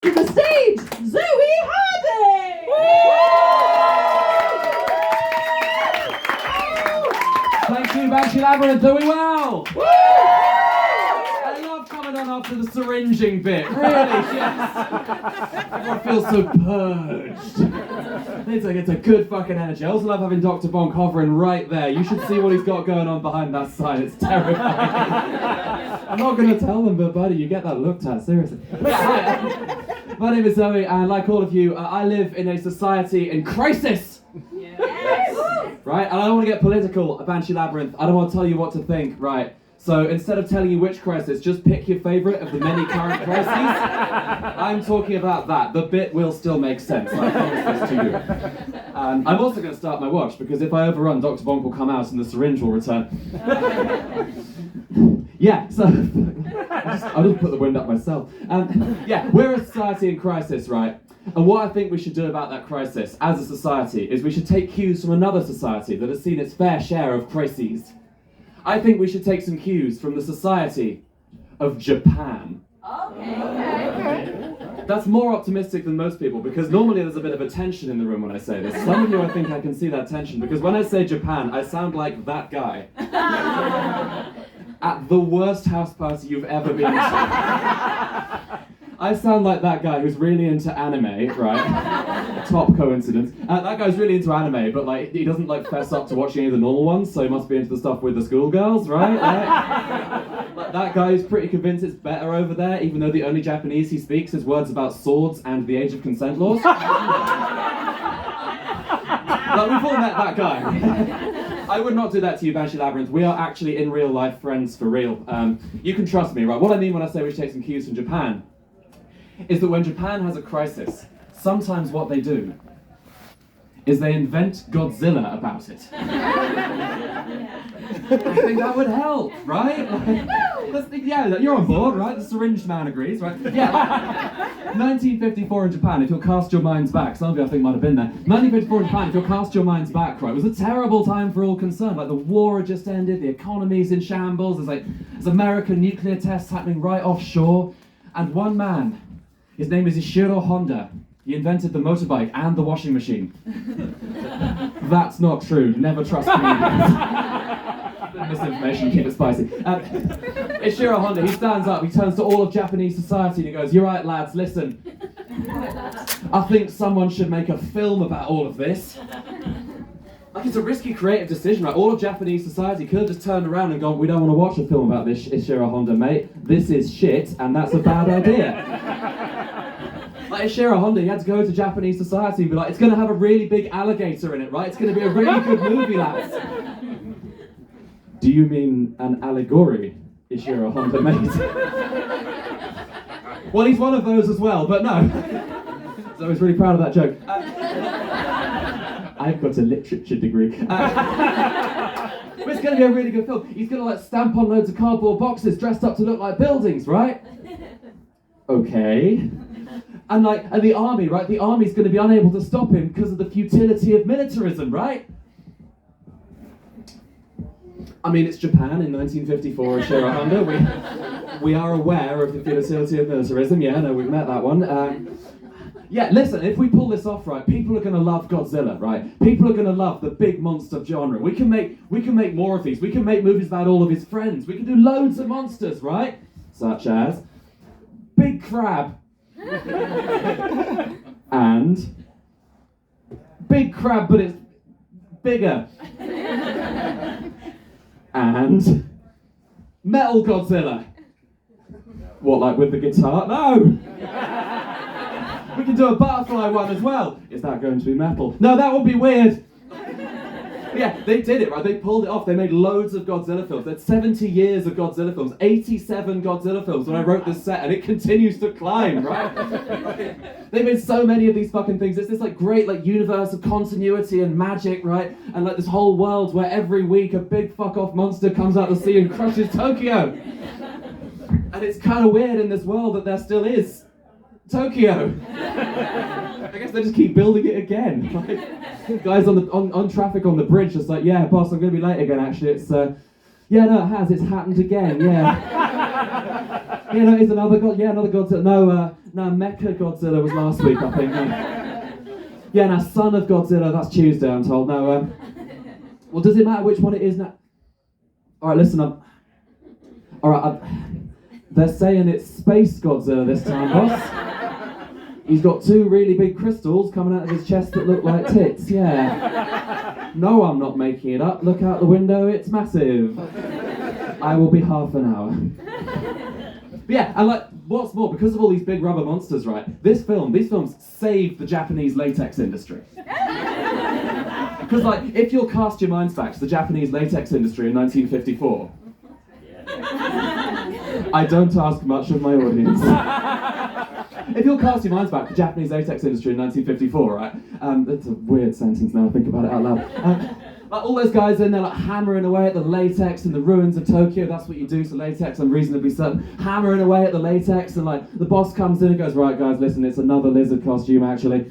to the stage, Zoe Hardy! Thank you, Banshee Labyrinth, doing well! I love coming on after the syringing bit, really, yes. Everyone feels so purged. It's a good fucking energy. I also love having Dr. Bonk hovering right there. You should see what he's got going on behind that sign, it's terrifying. I'm not going to tell them, but buddy, you get that looked at, seriously. My name is Zoe, and like all of you, I live in a society in crisis! Yes. Right, and I don't want to get political, Banshee Labyrinth. I don't want to tell you what to think, right? So instead of telling you which crisis, just pick your favourite of the many current crises. I'm talking about that. The bit will still make sense, I promise this to you. I'm also going to start my watch, because if I overrun, Dr. Bonk will come out and the syringe will return. Yeah, so I'll just put the wind up myself. Yeah, we're a society in crisis, right? And what I think we should do about that crisis as a society is we should take cues from another society that has seen its fair share of crises. I think we should take some cues from the society of Japan. Okay. That's more optimistic than most people, because normally there's a bit of a tension in the room when I say this. Some of you, I think I can see that tension, because when I say Japan, I sound like that guy. At the worst house party you've ever been to. I sound like that guy who's really into anime, right? Top coincidence. That guy's really into anime, but like he doesn't like fess up to watching any of the normal ones, so he must be into the stuff with the schoolgirls, right? Like, that guy is pretty convinced it's better over there, even though the only Japanese he speaks is words about swords and the age of consent laws. Like, we've all met that guy. I would not do that to you, Banshee Labyrinth. We are actually in real life friends for real. You can trust me, right? What I mean when I say we should take some cues from Japan is that when Japan has a crisis, sometimes what they do is they invent Godzilla about it. I think that would help, right? Yeah, you're on board, right? The syringe man agrees, right? Yeah. 1954 in Japan, if you'll cast your minds back, some of you I think might have been there. 1954 in Japan, if you'll cast your minds back, right, it was a terrible time for all concerned. Like the war had just ended, the economy's in shambles, there's American nuclear tests happening right offshore, and one man, his name is Ishiro Honda. He invented the motorbike and the washing machine. That's not true. Never trust me. Misinformation, keep it spicy. Ishiro Honda, he stands up, he turns to all of Japanese society and he goes, "You're right, lads, listen. I think someone should make a film about all of this." Like, it's a risky creative decision, right? All of Japanese society could have just turned around and gone, "We don't want to watch a film about this, Ishiro Honda, mate. This is shit, and that's a bad idea." Like Ishiro Honda, he had to go to Japanese society and be like, "It's going to have a really big alligator in it, right? It's going to be a really good movie, lads." "Do you mean an allegory?" Ishiro Honda made. Well, he's one of those as well, but no. So I was really proud of that joke. I've got a literature degree. But it's going to be a really good film. He's going to like stamp on loads of cardboard boxes dressed up to look like buildings, right? Okay. And the army, right? The army's going to be unable to stop him because of the futility of militarism, right? I mean, it's Japan in 1954, Ishiro Honda. We are aware of the futility of militarism. Yeah, no, we've met that one. Yeah, listen, if we pull this off, right, people are going to love Godzilla, right? People are going to love the big monster genre. We can make more of these. We can make movies about all of his friends. We can do loads of monsters, right? Such as Big Crab. And Big Crab, but it's bigger. And Metal Godzilla. What, like with the guitar? No! We can do a butterfly one as well. Is that going to be metal? No, that would be weird. Yeah, they did it, right? They pulled it off. They made loads of Godzilla films. They had 70 years of Godzilla films, 87 Godzilla films when I wrote this set, and it continues to climb, right? They made so many of these fucking things. It's this like great like universe of continuity and magic, right? And like this whole world where every week a big fuck off monster comes out of the sea and crushes Tokyo. And it's kind of weird in this world that there still is Tokyo. I guess they just keep building it again. Like, guys on traffic on the bridge just like, "Yeah, boss, I'm going to be late again, actually. It's, yeah, no, it has. It's happened again, yeah." You know, it's another another Godzilla. No, Mecha Godzilla was last week, I think. Yeah, now Son of Godzilla, that's Tuesday, I'm told. No, well, does it matter which one it is now? All right, listen, they're saying it's Space Godzilla this time, boss. He's got 2 really big crystals coming out of his chest that look like tits, yeah. No, I'm not making it up. Look out the window, it's massive. I will be half an hour. But yeah, and like, what's more, because of all these big rubber monsters, right, these films saved the Japanese latex industry. Because like, if you'll cast your minds back to the Japanese latex industry in 1954, I don't ask much of my audience. If you'll cast your minds back to the Japanese latex industry in 1954, right, that's a weird sentence now I think about it out loud. Like all those guys in there like hammering away at the latex in the ruins of Tokyo, that's what you do to latex, I'm reasonably certain. Hammering away at the latex, and like the boss comes in and goes, right guys, listen, it's another lizard costume actually.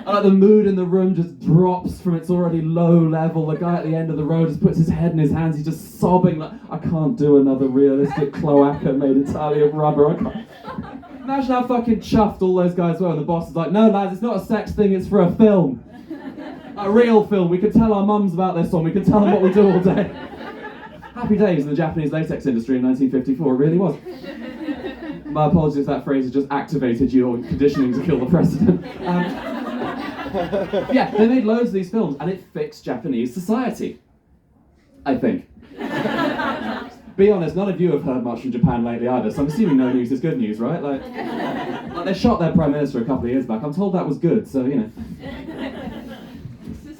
And like the mood in the room just drops from its already low level. The guy at the end of the road just puts his head in his hands, he's just sobbing like, I can't do another realistic cloaca made entirely of rubber, I can't. Imagine how fucking chuffed all those guys were, and the boss is like, no lads, it's not a sex thing, it's for a film. A real film, we can tell our mums about this one, we can tell them what we do all day. Happy days in the Japanese latex industry in 1954, it really was. My apologies if that phrase has just activated your conditioning to kill the president. Yeah, they made loads of these films, and it fixed Japanese society. I think. Be honest, none of you have heard much from Japan lately either, so I'm assuming no news is good news, right? Like they shot their Prime Minister a couple of years back, I'm told that was good, so, you know.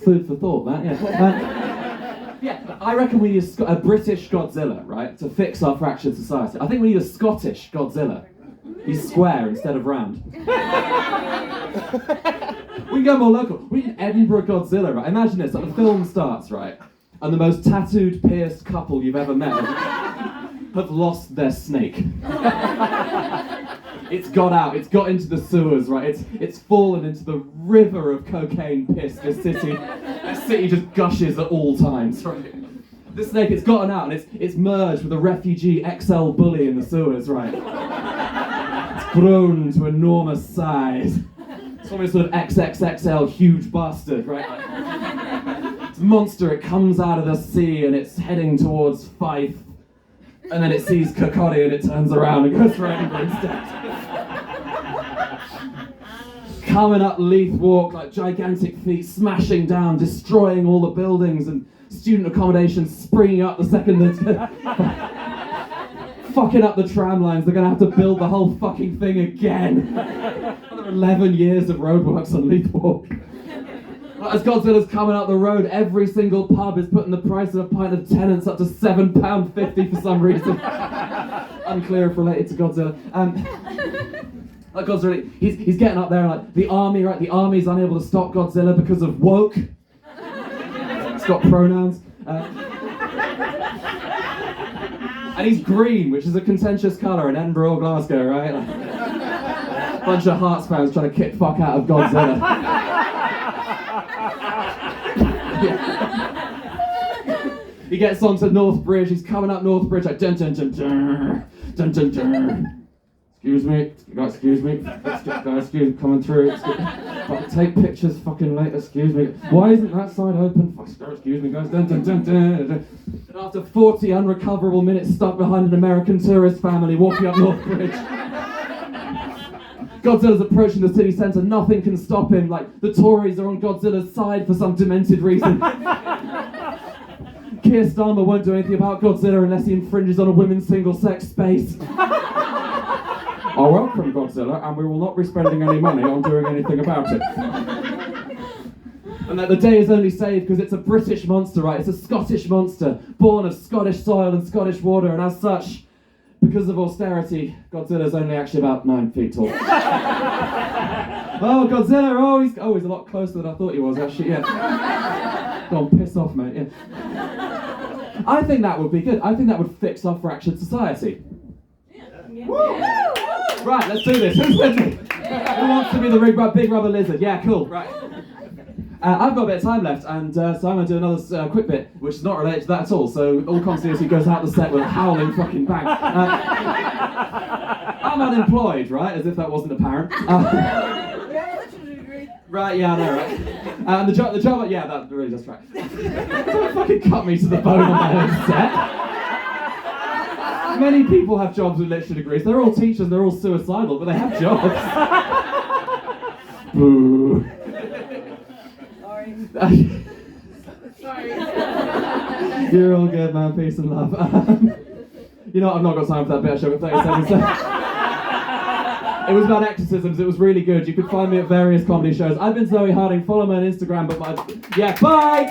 Food for thought, that, yeah. Yeah, I reckon we need a British Godzilla, right, to fix our fractured society. I think we need a Scottish Godzilla. He's square instead of round. We can go more local. We need Edinburgh Godzilla, right? Imagine this, like the film starts, right, and the most tattooed, pierced couple you've ever met have lost their snake. It's got out, it's got into the sewers, right? It's fallen into the river of cocaine piss. This city just gushes at all times, right? This snake, it's gotten out and it's merged with a refugee XL bully in the sewers, right? It's grown to enormous size. It's almost sort of XXXL huge bastard, right? It's a monster, it comes out of the sea and it's heading towards Fife. And then it sees Kirkcaldy and it turns around and goes for Edinburgh instead. Coming up Leith Walk like gigantic feet, smashing down, destroying all the buildings and student accommodation, springing up the second fucking up the tram lines. They're going to have to build the whole fucking thing again. Another 11 years of roadworks on Leith Walk. As Godzilla's coming up the road, every single pub is putting the price of a pint of Tennent's up to £7.50 for some reason. Unclear if related to Godzilla. Like Godzilla, he's getting up there and like the army, right? The army's unable to stop Godzilla because of woke. It's got pronouns. And he's green, which is a contentious colour in Edinburgh or Glasgow, right? Like, bunch of Hearts fans trying to kick fuck out of Godzilla. Yeah. He gets onto North Bridge, he's coming up North Bridge like dun dun dun dun dun dun dun. Excuse me, guys, coming through. Take pictures fucking later, excuse me. Why isn't that side open? Excuse me, guys. Dun, dun, dun, dun, dun. And after 40 unrecoverable minutes stuck behind an American tourist family walking up North Bridge, Godzilla's approaching the city centre, nothing can stop him. Like, the Tories are on Godzilla's side for some demented reason. Keir Starmer won't do anything about Godzilla unless he infringes on a women's single-sex space. I welcome Godzilla, and we will not be spending any money on doing anything about it. And that the day is only saved because it's a British monster, right? It's a Scottish monster, born of Scottish soil and Scottish water, and as such, because of austerity, Godzilla's only actually about 9 feet tall. Oh, Godzilla! He's a lot closer than I thought he was, actually, yeah. Go on, piss off, mate, yeah. I think that would be good. I think that would fix our fractured society. Yeah. Woo! Right, let's do this. Who wants to be the big rubber lizard? Yeah, cool. Right. I've got a bit of time left, and so I'm going to do another quick bit, which is not related to that at all. So all continuity goes out the set with a howling fucking bang. I'm unemployed, right? As if that wasn't apparent. Right, yeah, I know, right? And the job, yeah, that really does track. Don't fucking cut me to the bone on my own set. Many people have jobs with literature degrees. They're all teachers, they're all suicidal, but they have jobs. Boo. Sorry. You're all good, man. Peace and love. You know what? I've not got time for that bit. I showed 30 seconds. It was about exorcisms. It was really good. You could find me at various comedy shows. I've been Zoe Harding. Follow me on Instagram. But yeah, bye.